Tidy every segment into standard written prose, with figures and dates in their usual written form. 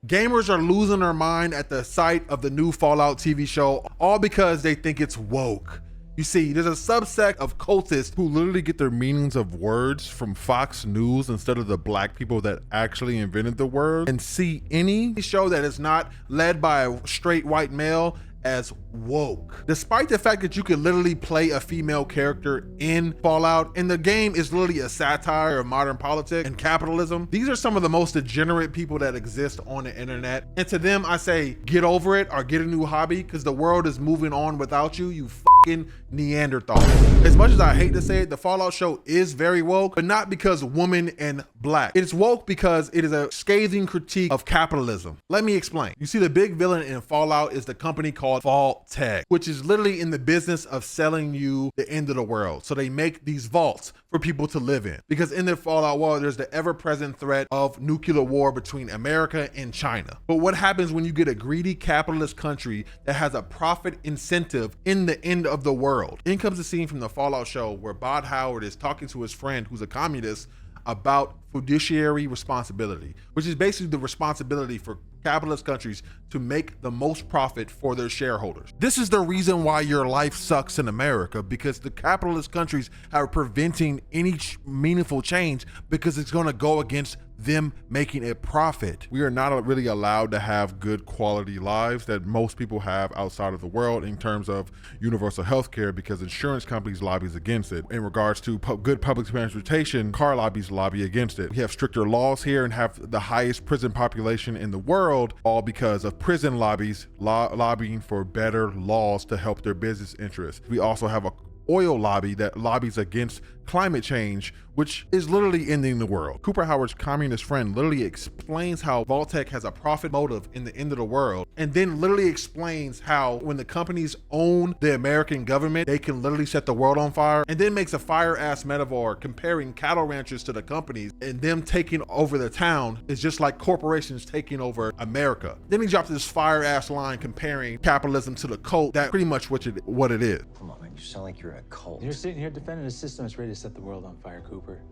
Gamers are losing their mind at the sight of the new Fallout TV show, all because they think it's woke. You see, there's a subsect of cultists who literally get their meanings of words from Fox News instead of the black people that actually invented the word, and see any show that is not led by a straight white male as woke. Despite the fact that you can literally play a female character in Fallout, and the game is literally a satire of modern politics and capitalism, these are some of the most degenerate people that exist on the internet. And to them, I say, get over it or get a new hobby, because the world is moving on without you, you fucking Neanderthal. As much as I hate to say it, the Fallout show is very woke, but not because woman and black. It's woke because it is a scathing critique of capitalism. Let me explain. You see, the big villain in Fallout is the company called Vault-Tec, which is literally in the business of selling you the end of the world. So they make these vaults for people to live in, because in the Fallout world, there's the ever-present threat of nuclear war between America and China. But what happens when you get a greedy capitalist country that has a profit incentive in the end of the world? In comes a scene from the Fallout show where Bod Howard is talking to his friend who's a communist about fiduciary responsibility, which is basically the responsibility for capitalist countries to make the most profit for their shareholders. This is the reason why your life sucks in America, because the capitalist countries are preventing any meaningful change because it's going to go against them making a profit. We are not really allowed to have good quality lives that most people have outside of the world in terms of universal health care, because insurance companies lobbies against it. In regards to good public transportation, car lobbies lobby against it. We have stricter laws here and have the highest prison population in the world, all because of prison lobbies lobbying for better laws to help their business interests. We also have a oil lobby that lobbies against climate change, which is literally ending the world. Cooper Howard's communist friend literally explains how Vault-Tec has a profit motive in the end of the world, and then literally explains how when the companies own the American government, they can literally set the world on fire, and then makes a fire-ass metaphor comparing cattle ranchers to the companies, and them taking over the town is just like corporations taking over America. Then he drops this fire-ass line comparing capitalism to the cult. That's pretty much what it is. Come on, man, you sound like you're in a cult. You're sitting here defending a system that's ready to set the world on fire, Cooper.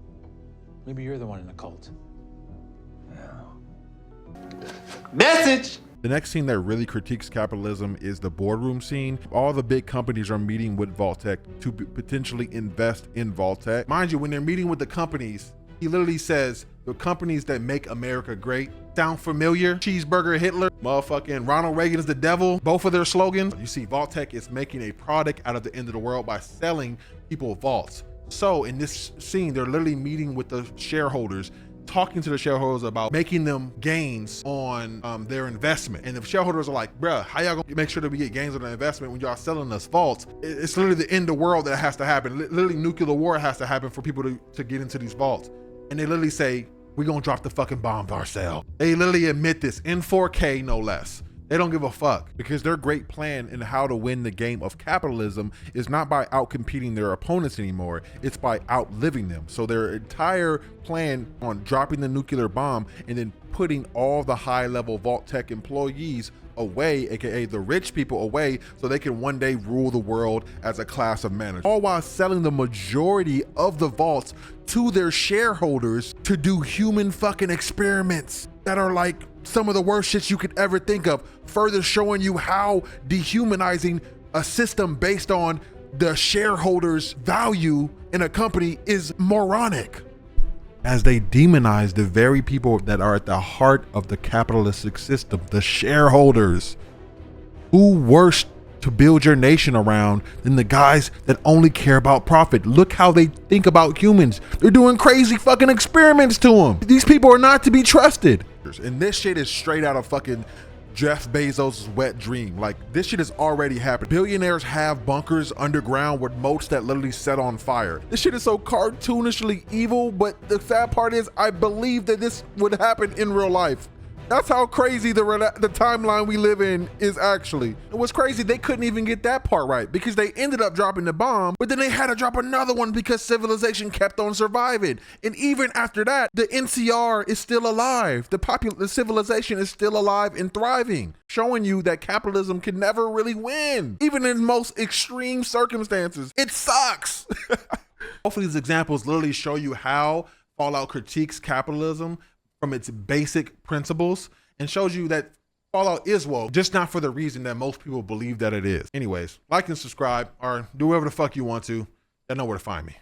Maybe you're the one in a cult. Yeah. Message! The next scene that really critiques capitalism is the Boardroom scene. All the big companies are meeting with Vault-Tec to potentially invest in Vault-Tec. Mind you, when they're meeting with the companies, he literally says, the companies that make America great. Sound familiar? Cheeseburger Hitler, motherfucking Ronald Reagan is the devil. Both of their slogans. You see, Vault-Tec is making a product out of the end of the world by selling people vaults. So in this scene, they're literally meeting with the shareholders, talking to the shareholders about making them gains on their investment. And the shareholders are like, bruh, how y'all gonna make sure that we get gains on the investment when y'all selling us vaults? It's literally the end of the world that has to happen. Literally nuclear war has to happen for people to get into these vaults. And they literally say, we're gonna drop the fucking bombs ourselves. They literally admit this in 4K, no less. They don't give a fuck, because their great plan in how to win the game of capitalism is not by outcompeting their opponents anymore, it's by outliving them. So their entire plan on dropping the nuclear bomb and then putting all the high-level Vault-Tec employees away, aka the rich people away, so they can one day rule the world as a class of managers, all while selling the majority of the vaults to their shareholders to do human fucking experiments that are like some of the worst shit you could ever think of, further showing you how dehumanizing a system based on the shareholders' value in a company is moronic, as they demonize the very people that are at the heart of the capitalistic system, the shareholders. Who worse to build your nation around than the guys that only care about profit? Look how they think about humans. They're doing crazy fucking experiments to them. These people are not to be trusted. And this shit is straight out of fucking Jeff Bezos' wet dream. Like, this shit has already happened. Billionaires have bunkers underground with moats that literally set on fire. This shit is so cartoonishly evil, but the sad part is I believe that this would happen in real life. That's how crazy the timeline we live in is actually. And what's crazy, they couldn't even get that part right, because they ended up dropping the bomb, but then they had to drop another one because civilization kept on surviving. And even after that, the NCR is still alive. The civilization is still alive and thriving, showing you that capitalism can never really win. Even in most extreme circumstances, it sucks. Hopefully these examples literally show you how Fallout critiques capitalism from its basic principles, and shows you that Fallout is woke, just not for the reason that most people believe that it is. Anyways, like and subscribe, or do whatever the fuck you want to. You know where to find me.